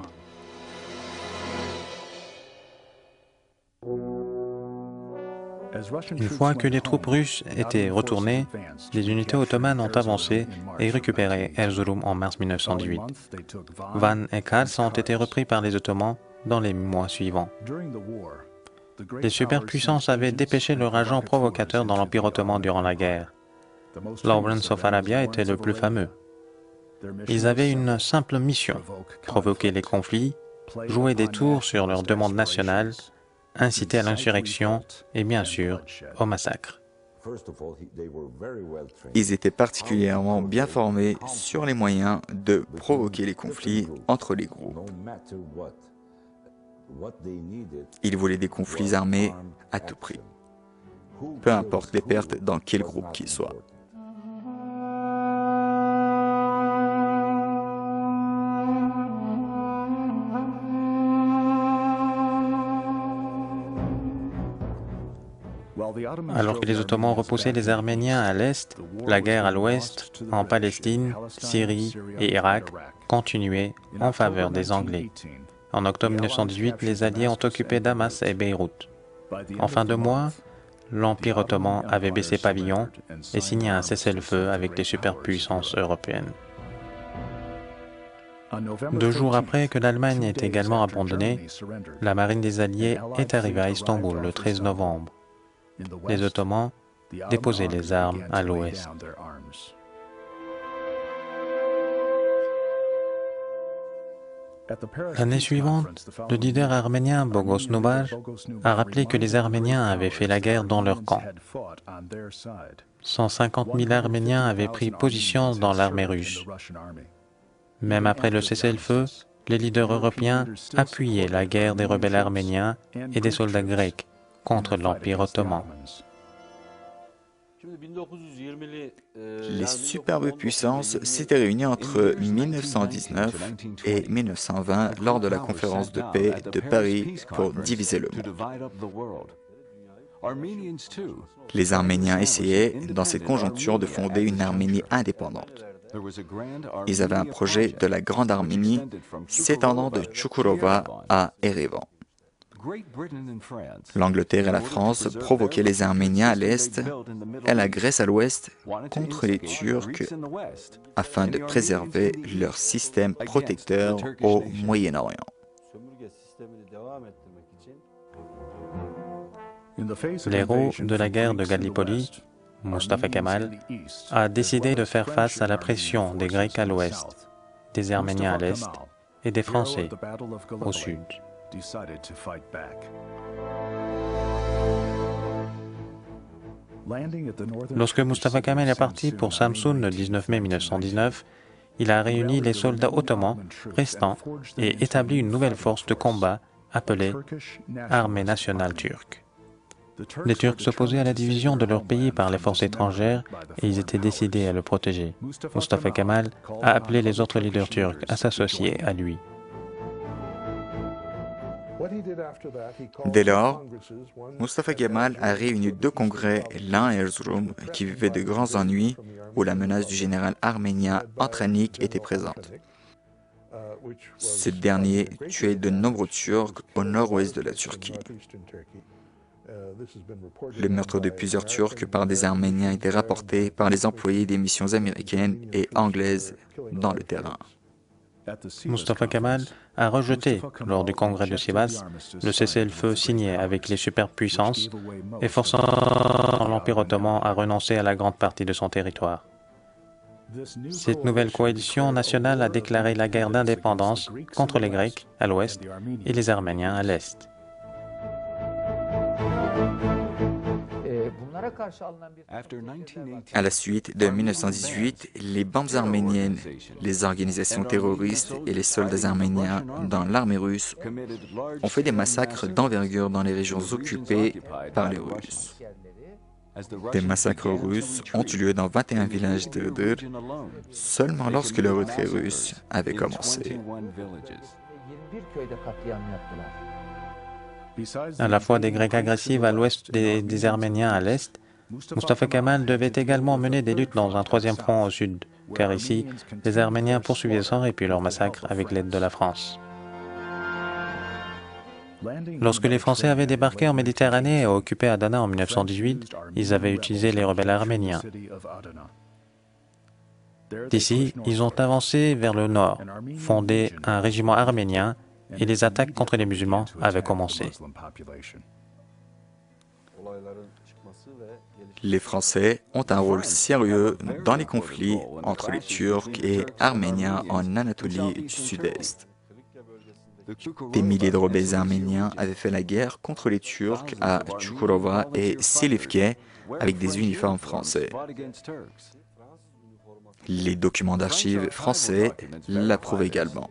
Une fois que les troupes russes étaient retournées, les unités ottomanes ont avancé et récupéré Erzurum en mars 1918. Van et Kars ont été repris par les Ottomans dans les mois suivants. Les superpuissances avaient dépêché leurs agents provocateurs dans l'Empire ottoman durant la guerre. Lawrence of Arabia était le plus fameux. Ils avaient une simple mission, provoquer les conflits, jouer des tours sur leurs demandes nationales, inciter à l'insurrection et bien sûr au massacre. Ils étaient particulièrement bien formés sur les moyens de provoquer les conflits entre les groupes. Ils voulaient des conflits armés à tout prix, peu importe les pertes dans quel groupe qu'ils soient. Alors que les Ottomans repoussaient les Arméniens à l'est, la guerre à l'ouest, en Palestine, Syrie et Irak, continuait en faveur des Anglais. En octobre 1918, les Alliés ont occupé Damas et Beyrouth. En fin de mois, l'Empire ottoman avait baissé pavillon et signé un cessez-le-feu avec les superpuissances européennes. 2 jours après que l'Allemagne ait également abandonné, la marine des Alliés est arrivée à Istanbul le 13 novembre. Les Ottomans déposaient les armes à l'ouest. L'année suivante, le leader arménien Bogos Nubar a rappelé que les Arméniens avaient fait la guerre dans leur camp. 150 000 Arméniens avaient pris position dans l'armée russe. Même après le cessez-le-feu, les leaders européens appuyaient la guerre des rebelles arméniens et des soldats grecs contre l'Empire ottoman. Les superbes puissances s'étaient réunies entre 1919 et 1920 lors de la conférence de paix de Paris pour diviser le monde. Les Arméniens essayaient, dans cette conjoncture, de fonder une Arménie indépendante. Ils avaient un projet de la Grande Arménie s'étendant de Tchoukourova à Erevan. L'Angleterre et la France provoquaient les Arméniens à l'est et la Grèce à l'ouest contre les Turcs afin de préserver leur système protecteur au Moyen-Orient. L'héros de la guerre de Gallipoli, Mustafa Kemal, a décidé de faire face à la pression des Grecs à l'ouest, des Arméniens à l'est et des Français au sud. Lorsque Mustafa Kemal est parti pour Samsun le 19 mai 1919, il a réuni les soldats ottomans restants et établi une nouvelle force de combat appelée Armée nationale turque. Les Turcs s'opposaient à la division de leur pays par les forces étrangères et ils étaient décidés à le protéger. Mustafa Kemal a appelé les autres leaders turcs à s'associer à lui. Dès lors, Mustafa Kemal a réuni 2 congrès, l'un à Erzurum, qui vivait de grands ennuis, où la menace du général arménien Antranik était présente. Ce dernier tuait de nombreux Turcs au nord-ouest de la Turquie. Le meurtre de plusieurs Turcs par des Arméniens était rapporté par les employés des missions américaines et anglaises dans le terrain. Mustafa Kemal a rejeté, lors du congrès de Sivas, le cessez-le-feu signé avec les superpuissances et forçant l'Empire ottoman à renoncer à la grande partie de son territoire. Cette nouvelle coalition nationale a déclaré la guerre d'indépendance contre les Grecs à l'ouest et les Arméniens à l'est. À la suite de 1918, les bandes arméniennes, les organisations terroristes et les soldats arméniens dans l'armée russe ont fait des massacres d'envergure dans les régions occupées par les Russes. Des massacres russes ont eu lieu dans 21 villages d'Iğdır seulement lorsque le retrait russe avait commencé. À la fois des Grecs agressifs à l'ouest et des Arméniens à l'est, Mustafa Kemal devait également mener des luttes dans un 3e front au sud, car ici, les Arméniens poursuivaient sans répit leur massacre avec l'aide de la France. Lorsque les Français avaient débarqué en Méditerranée et occupé Adana en 1918, ils avaient utilisé les rebelles arméniens. D'ici, ils ont avancé vers le nord, fondé un régiment arménien et les attaques contre les musulmans avaient commencé. Les Français ont un rôle sérieux dans les conflits entre les Turcs et Arméniens en Anatolie du Sud-Est. Des milliers de rebelles arméniens avaient fait la guerre contre les Turcs à Çukurova et Silifke avec des uniformes français. Les documents d'archives français l'approuvent également.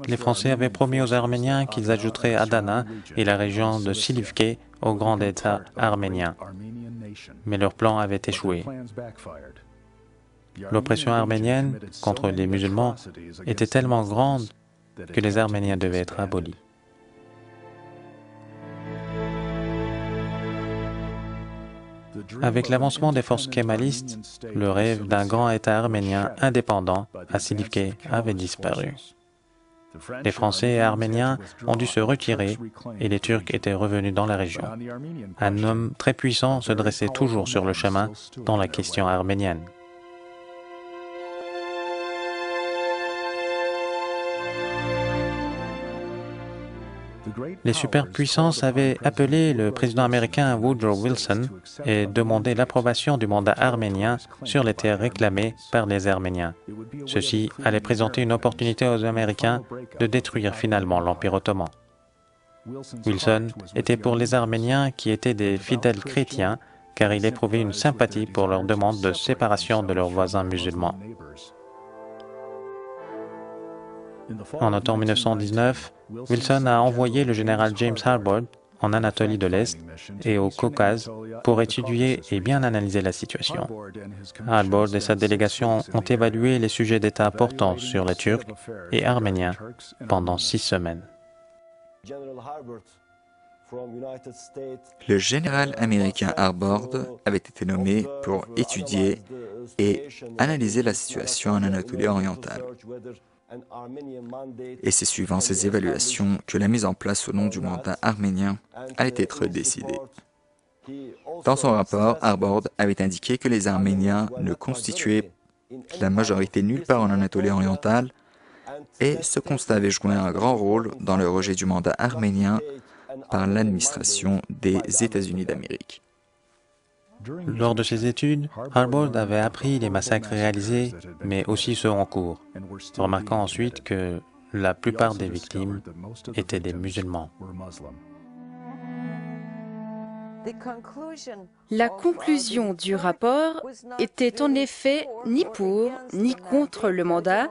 Les Français avaient promis aux Arméniens qu'ils ajouteraient Adana et la région de Silifke au grand État arménien. Mais leur plan avait échoué. L'oppression arménienne contre les musulmans était tellement grande que les Arméniens devaient être abolis. Avec l'avancement des forces kémalistes, le rêve d'un grand État arménien indépendant à Silifke avait disparu. Les Français et Arméniens ont dû se retirer et les Turcs étaient revenus dans la région. Un homme très puissant se dressait toujours sur le chemin dans la question arménienne. Les superpuissances avaient appelé le président américain Woodrow Wilson et demandé l'approbation du mandat arménien sur les terres réclamées par les Arméniens. Ceci allait présenter une opportunité aux Américains de détruire finalement l'Empire ottoman. Wilson était pour les Arméniens qui étaient des fidèles chrétiens car il éprouvait une sympathie pour leur demande de séparation de leurs voisins musulmans. En automne 1919, Wilson a envoyé le général James Harbord en Anatolie de l'Est et au Caucase pour étudier et bien analyser la situation. Harbord et sa délégation ont évalué les sujets d'État portant sur les Turcs et Arméniens pendant 6 semaines. Le général américain Harbord avait été nommé pour étudier et analyser la situation en Anatolie orientale. Et c'est suivant ces évaluations que la mise en place au nom du mandat arménien allait être décidée. Dans son rapport, Harbord avait indiqué que les Arméniens ne constituaient la majorité nulle part en Anatolie orientale et ce constat avait joué un grand rôle dans le rejet du mandat arménien par l'administration des États-Unis d'Amérique. Lors de ses études, Harbord avait appris les massacres réalisés, mais aussi ceux en cours, remarquant ensuite que la plupart des victimes étaient des musulmans. La conclusion du rapport était en effet ni pour ni contre le mandat,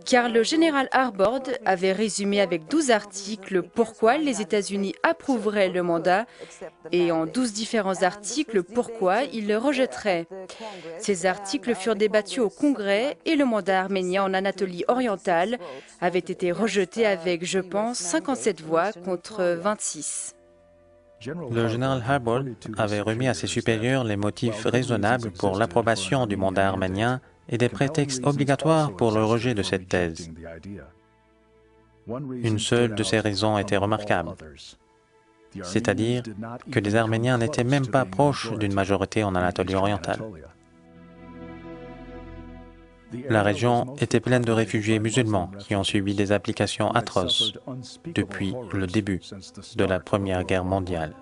car le général Harbord avait résumé avec 12 articles pourquoi les États-Unis approuveraient le mandat et en 12 différents articles pourquoi ils le rejetteraient. Ces articles furent débattus au Congrès et le mandat arménien en Anatolie orientale avait été rejeté avec, je pense, 57 voix contre 26. Le général Harbord avait remis à ses supérieurs les motifs raisonnables pour l'approbation du mandat arménien et des prétextes obligatoires pour le rejet de cette thèse. Une seule de ces raisons était remarquable, c'est-à-dire que les Arméniens n'étaient même pas proches d'une majorité en Anatolie orientale. La région était pleine de réfugiés musulmans qui ont subi des applications atroces depuis le début de la Première Guerre mondiale.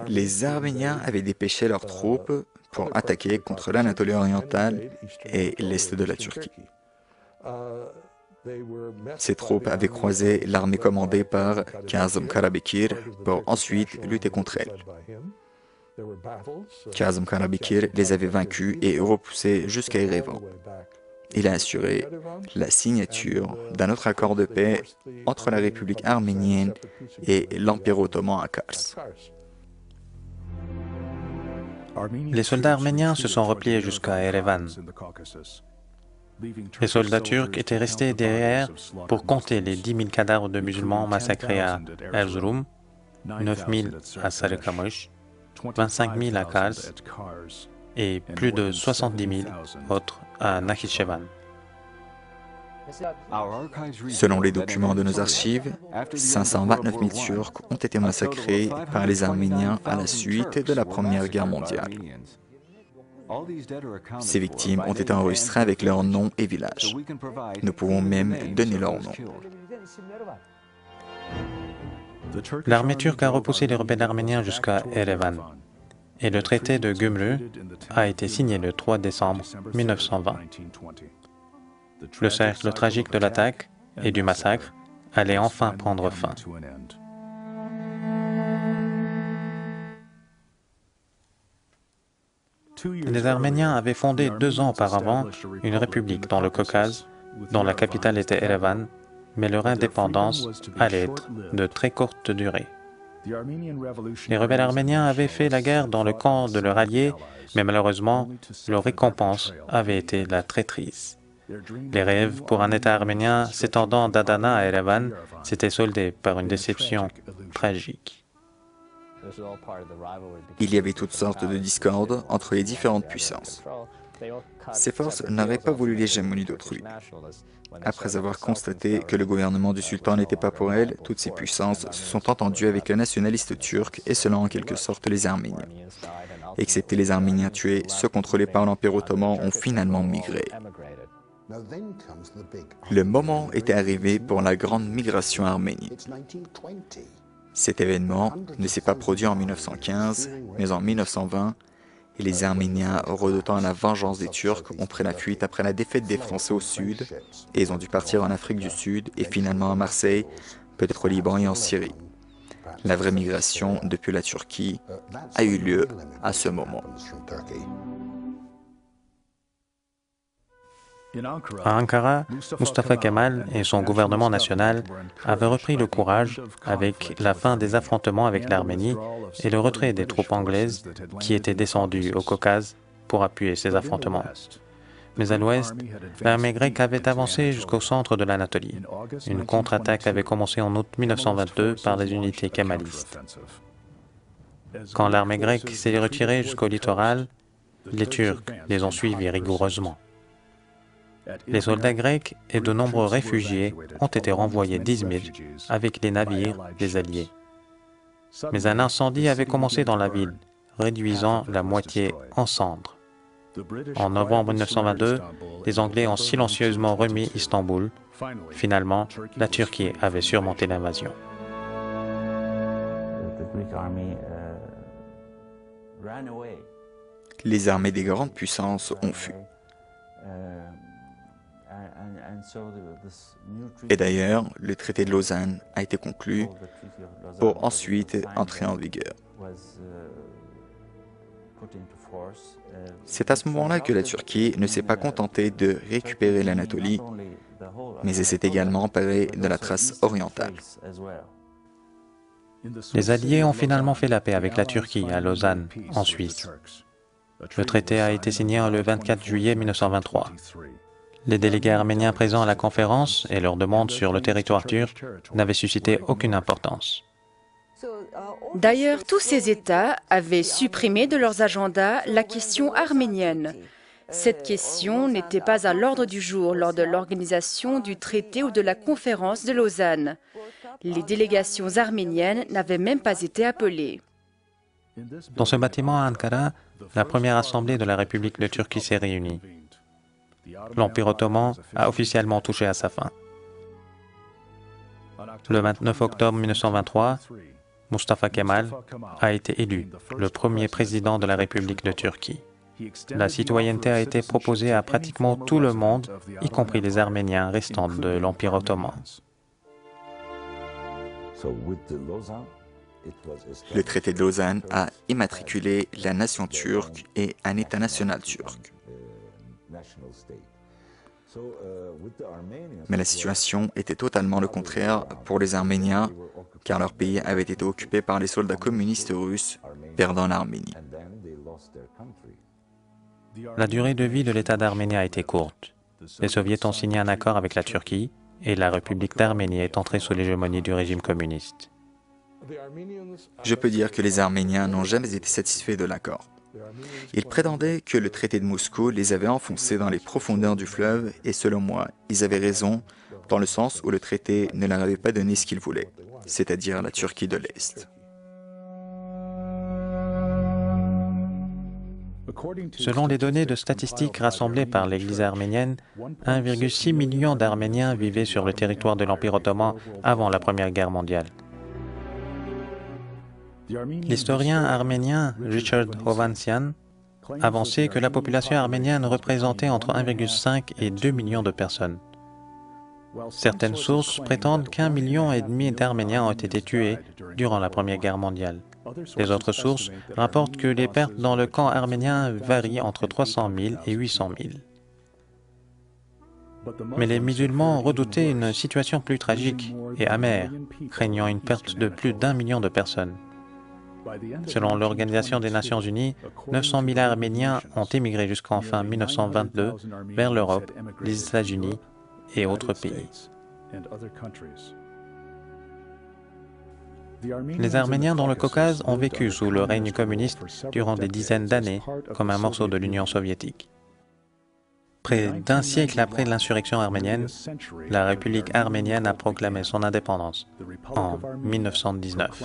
Les Arméniens avaient dépêché leurs troupes pour attaquer contre l'Anatolie orientale et l'est de la Turquie. Ces troupes avaient croisé l'armée commandée par Kazım Karabekir pour ensuite lutter contre elle. Kazım Karabekir les avait vaincus et repoussés jusqu'à Erevan. Il a assuré la signature d'un autre accord de paix entre la République arménienne et l'Empire ottoman à Kars. Les soldats arméniens se sont repliés jusqu'à Erevan. Les soldats turcs étaient restés derrière pour compter les 10 000 cadavres de musulmans massacrés à Erzurum, 9 000 à Sarıkamış, 25 000 à Kars et plus de 70 000 autres à Nakhichevan. Selon les documents de nos archives, 529 000 Turcs ont été massacrés par les Arméniens à la suite de la Première Guerre mondiale. Ces victimes ont été enregistrées avec leurs noms et villages. Nous pouvons même donner leurs noms. L'armée turque a repoussé les rebelles arméniens jusqu'à Erevan, et le traité de Gümrü a été signé le 3 décembre 1920. Le cercle tragique de l'attaque et du massacre allait enfin prendre fin. Les Arméniens avaient fondé 2 ans auparavant une république dans le Caucase, dont la capitale était Erevan, mais leur indépendance allait être de très courte durée. Les rebelles arméniens avaient fait la guerre dans le camp de leur allié, mais malheureusement, leur récompense avait été la traîtrise. Les rêves pour un État arménien s'étendant d'Adana à Erevan s'étaient soldés par une déception tragique. Il y avait toutes sortes de discordes entre les différentes puissances. Ces forces n'avaient pas voulu l'hégémonie d'autrui. Après avoir constaté que le gouvernement du sultan n'était pas pour elles, toutes ces puissances se sont entendues avec les nationalistes turcs et cela en quelque sorte les Arméniens. Excepté les Arméniens tués, ceux contrôlés par l'Empire ottoman ont finalement migré. Le moment était arrivé pour la grande migration arménienne. Cet événement ne s'est pas produit en 1915, mais en 1920, et les Arméniens, redoutant la vengeance des Turcs, ont pris la fuite après la défaite des Français au sud, et ils ont dû partir en Afrique du Sud et finalement à Marseille, peut-être au Liban et en Syrie. La vraie migration depuis la Turquie a eu lieu à ce moment. À Ankara, Mustafa Kemal et son gouvernement national avaient repris le courage avec la fin des affrontements avec l'Arménie et le retrait des troupes anglaises qui étaient descendues au Caucase pour appuyer ces affrontements. Mais à l'ouest, l'armée grecque avait avancé jusqu'au centre de l'Anatolie. Une contre-attaque avait commencé en août 1922 par les unités kémalistes. Quand l'armée grecque s'est retirée jusqu'au littoral, les Turcs les ont suivis rigoureusement. Les soldats grecs et de nombreux réfugiés ont été renvoyés d'Izmir avec les navires des Alliés. Mais un incendie avait commencé dans la ville, réduisant la moitié en cendres. En novembre 1922, les Anglais ont silencieusement remis Istanbul. Finalement, la Turquie avait surmonté l'invasion. Les armées des grandes puissances ont fui. Et d'ailleurs, le traité de Lausanne a été conclu pour ensuite entrer en vigueur. C'est à ce moment-là que la Turquie ne s'est pas contentée de récupérer l'Anatolie, mais elle s'est également emparée de la Thrace orientale. Les Alliés ont finalement fait la paix avec la Turquie à Lausanne, en Suisse. Le traité a été signé le 24 juillet 1923. Les délégués arméniens présents à la conférence et leurs demandes sur le territoire turc n'avaient suscité aucune importance. D'ailleurs, tous ces États avaient supprimé de leurs agendas la question arménienne. Cette question n'était pas à l'ordre du jour lors de l'organisation du traité ou de la conférence de Lausanne. Les délégations arméniennes n'avaient même pas été appelées. Dans ce bâtiment à Ankara, la première assemblée de la République de Turquie s'est réunie. L'Empire ottoman a officiellement touché à sa fin. Le 29 octobre 1923, Mustafa Kemal a été élu le premier président de la République de Turquie. La citoyenneté a été proposée à pratiquement tout le monde, y compris les Arméniens restants de l'Empire ottoman. Le traité de Lausanne a immatriculé la nation turque et un État national turc. Mais la situation était totalement le contraire pour les Arméniens, car leur pays avait été occupé par les soldats communistes russes, perdant l'Arménie. La durée de vie de l'État d'Arménie a été courte. Les Soviets ont signé un accord avec la Turquie et la République d'Arménie est entrée sous l'hégémonie du régime communiste. Je peux dire que les Arméniens n'ont jamais été satisfaits de l'accord. Ils prétendaient que le traité de Moscou les avait enfoncés dans les profondeurs du fleuve et selon moi, ils avaient raison dans le sens où le traité ne leur avait pas donné ce qu'ils voulaient, c'est-à-dire la Turquie de l'Est. Selon les données de statistiques rassemblées par l'Église arménienne, 1,6 million d'Arméniens vivaient sur le territoire de l'Empire ottoman avant la Première Guerre mondiale. L'historien arménien Richard Hovanesian avançait que la population arménienne représentait entre 1,5 et 2 millions de personnes. Certaines sources prétendent qu'1,5 million d'Arméniens ont été tués durant la Première Guerre mondiale. Les autres sources rapportent que les pertes dans le camp arménien varient entre 300 000 et 800 000. Mais les musulmans redoutaient une situation plus tragique et amère, craignant une perte de plus d'1 million de personnes. Selon l'Organisation des Nations Unies, 900 000 Arméniens ont émigré jusqu'en fin 1922 vers l'Europe, les États-Unis et autres pays. Les Arméniens dans le Caucase ont vécu sous le règne communiste durant des dizaines d'années comme un morceau de l'Union soviétique. Près d'un siècle après l'insurrection arménienne, la République arménienne a proclamé son indépendance en 1919.